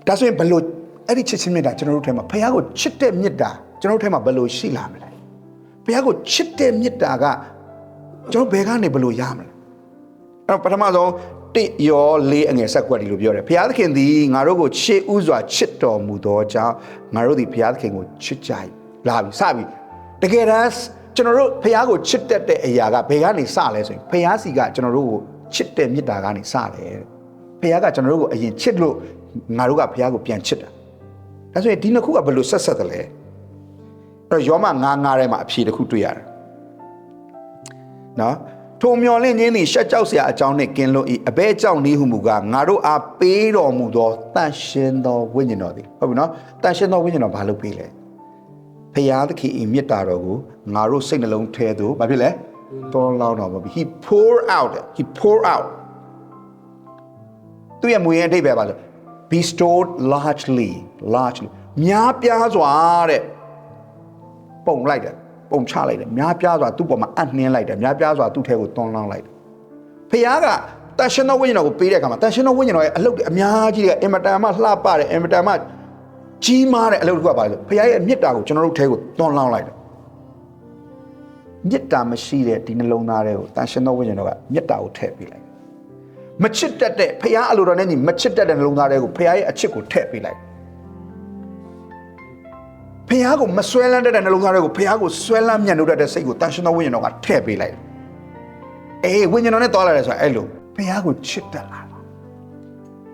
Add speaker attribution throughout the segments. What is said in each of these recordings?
Speaker 1: ဒါဆိုရင်ဘလို့အဲ့ဒီချစ်ချင်းမြတ်တာကျွန်တော်တို့ထဲမှာဖခင်ကိုချစ်တဲ့မြတ်တာကျွန်တော်တို့ထဲမှာဘလို့ရှိလာမလဲဖခင်ကိုချစ်တဲ့မြတ်တာကကျွန်တော်ဘယ်ကနေဘလို့ရမလဲအဲ့ပထမဆုံး1ရော4အငယ်ဆက်ကွက်ဒီလိုပြောတယ်ဖခင်သခင်သည်ငါတို့ကိုချစ်ဥစွာချစ်တော်မူသောကြောင့်ငါတို့သည်ဖခင်သခင်ကိုချစ်ကြ၏လာပြီစပြီတကယ်တမ်းကျွန်တော်တို့ဖခင်ကိုချစ်တတ်တဲ့အရာကဘယ်ကနေစလဲဆိုရင်ဖခင်စီကကျွန်တော်တို့ကိုချစ်တဲ့မြတ်တာကနေစတယ်ဖခင်ကကျွန်တော်တို့ကိုအရင်ချစ်လို့ငါတို့ကဖခင်ကိုပြန်ချစ်တာဒါဆိုရင်ဒီနှစ်ခုကဘယ်လိုဆက်ဆက်တယ်လဲအဲ့တော့ယောမ9:9ထဲမှာအဖြေတစ်ခုတွေ့ရတယ်နော်ထိုမျော်လင့်ခြင်းသည်ရှက်ကြောက်စရာအကြောင်းနှင့်ကင်းလွတ်၏အဘဲကြောင့်နည်းဟုမူကားငါတို့အားပေးတော်မူသောတန်ရှင်းသောဝိညာဉ်တော်သည်ဟုတ်ပြီနော်တန်ရှင်းသောဝိညာဉ်တော်ဘာလို့ပေးလဲဖခင်သခင်၏မေတ္တာတော်ကိုငါတို့စိတ်နှလုံးထဲသို့ဘာဖြစ်လဲတော်လောင်းတော်ပါပြီ he pour out သူရဲ့မူရင်းအဓိပ္ပာယ်ပါဆို bestowed largely များပြားစွာတဲ့ပုံလိုက်တယ်ပုံချလိုက်တယ်များပြားစွာသူ့ပေါ်မှာအနှင်းလိုက်တယ်များပြားစွာသူ့ထဲကိုတွန်းလောင်းလိုက်တယ်ဖခင်ကတန်ရှင်သောဝိညာဉ်တော်ကိုပေးတဲ့အခါမှာတန်ရှင်သောဝိညာဉ်တော်ရဲ့အလုပ်တွေအများကြီးတဲ့အင်မတန်မှလှပတယ်အင်မတန်မှကြီးမားတဲ့အလုပ်တွေကပါလို့ဖခင်ရဲ့မေတ္တာကိုကျွန်တော်တို့ထဲကိုတွန်းလောင်းလိုက်တယ်မေတ္တာမရှိတဲ့ဒီနှလုံးသားတွေကိုတန်ရှင်သောဝိညာဉ်တော်ကမေတ္တာကိုထည့်ပေးလိုက်မချစ်တတ်တဲ့ဖခင်အလိုတော်နဲ့ညီမချစ်တတ်တဲ့နှလုံးသားတွေကိုဖခင်ရဲ့အချစ်ကိုထည့်ပေးလိုက်ဖခင်ကိုမဆွဲလန်းတတ်တဲ့နှလုံးသားတွေကိုဖခင်ကိုဆွဲလန်းမြတ်လို့တတ်တဲ့စိတ်ကိုတန်ရှင်သောဝိညာဉ်တော်ကထည့်ပေးလိုက်ဝိညာဉ်တော်နဲ့တွားလာတယ်ဆိုတာအဲ့လိုဖခင်ကိုချစ်တတ်လာ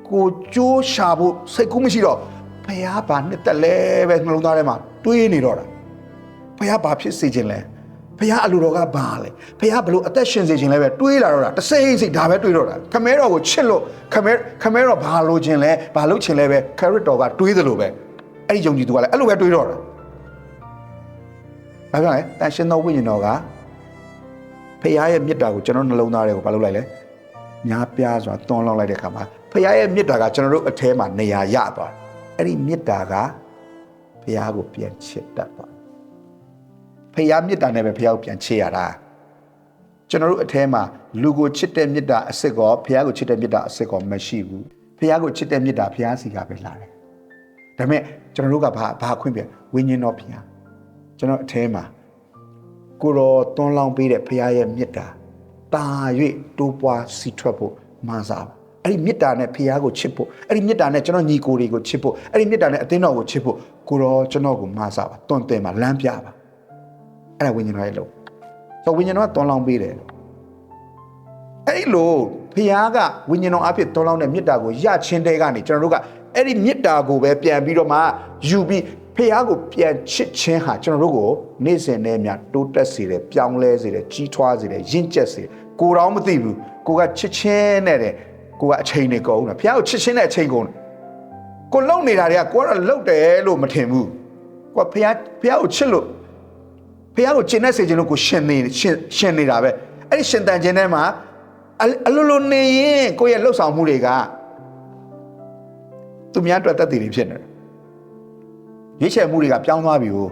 Speaker 1: ကိုကြိုးရှာဖို့စိတ်ကူးမရှိတော့ဖခင်ဘာနှစ်သက်လဲပဲနှလုံးသားထဲမှာတွေးနေတော့တာဖခင်ဘာဖြစ်စေခြင်းလဲဖခင်အလိုတော်ကဘာလဲဖခင်ဘလို့အသက်ရှင်စေခြင်းလဲပဲတွေးလာတော့တာတစိမ့်စိတ်ဒါပဲတွေးတော့တာခမဲတော်ကိုချစ်လို့ခမဲတော်ဘာလိုခြင်းလဲဘာလုပ်ခြင်းလဲပဲခရစ်တော်ကတွေးသလိုပဲအဲ့ဒီယုံကြည်သူကလည်းအဲ့လိုပဲတွေးတော့တာဘာပြောလဲတန်ရှင်သောဝိညာဉ်တော်ကဖခင်ရဲ့မေတ္တာကိုကျွန်တော်နှလုံးသားထဲကိုဘာလုပ်လိုက်လဲများပြားစွာတွန်းလောင်းလိုက်တဲ့အခါမှာဖခင်ရဲ့မေတ္တာကကျွန်တော်တို့အထဲမှာနေရာရသွားအဲ့ဒီမေတ္တာကဖခင်ကိုပြန်ချစ်တတ်သွားဖခင်မေတ္တာနဲ့ပဲဖခင်ကိုပြန်ချစ်ရတာကျွန်တော်တို့အထဲမှာလူကိုချစ်တဲ့မေတ္တာအစစ်ကောဖခင်ကိုချစ်တဲ့မေတ္တာအစစ်ကောမရှိဘူးဖခင်ကိုချစ်တဲ့မေတ္တာဖခင်စီကပဲလာတယ်ဒါပေမဲ့ကျွန်တော်တို့ကဘာခွင့်ပြဝိညာဉ်တော်ဖခင်ကျွန်တော်အထဲမှာကိုရောတွန်းလောင်းပေးတဲ့ဖခင်ရဲ့မေတ္တာတာ၍တိုးပွားစီထွက်ဖို့မှန်စားပါအဲ့ဒီမေတ္တာနဲ့ဖခင်ကိုချစ်ဖို့အဲ့ဒီမေတ္တာနဲ့ကျွန်တော်ညီကိုတွေကိုချစ်ဖို့အဲ့ဒီမေတ္တာနဲ့အသင်းတော်ကိုချစ်ဖို့ကိုရောကျွန်တော်ကိုမှန်စားပါတွန်းတင်ပါလမ်းပြပါအဲ့ဒါဝိညာဉ်တော်ရဲ့လို့ဆိုဝိညာဉ်တော်ကတွန်းလောင်းပေးတယ်အဲ့ဒီလိုဖခင်ကဝိညာဉ်တော်အဖြစ်တွန်းလောင်းတဲ့မေတ္တာကိုရချင်းတဲ့ကနေကျွန်တော်တို့ကအဲ့ဒီမေတ္တာကိုပဲပြန်ပြီးတော့မှယူပြီးဖခင်ကိုပြန်ချစ်ခြင်းဟာကျွန်တော်တို့ကိုနေ့စဉ်နဲ့များတိုးတက်စေတယ်ပြောင်းလဲစေတယ်ကြီးထွားစေတယ်ရင့်ကျက်စေကိုယ်တော်မသိဘူးကိုကချစ်ခြင်းနဲ့တဲ့ကိုကအချိန်နဲ့ကုန်တာဖခင်ကိုချစ်ခြင်းနဲ့အချိန်ကုန်ကိုလုံနေတာတွေကကိုကတော့လုံတယ်လို့မထင်ဘူးကိုကဖခင်ကိုချစ်လို့ဖခင်ကိုကျင့်တဲ့စေခြင်းလို့ကိုရှင်နေတာပဲအဲ့ဒီရှင်တန်ခြင်းထဲမှာအလိုလိုနေရင်ကိုရဲ့လှုပ်ဆောင်မှုတွေကသူများအတွက်တတ်တည်နေဖြစ်နေတယ်ရွေးချယ်မှုတွေကပြောင်းသွားပြီဟို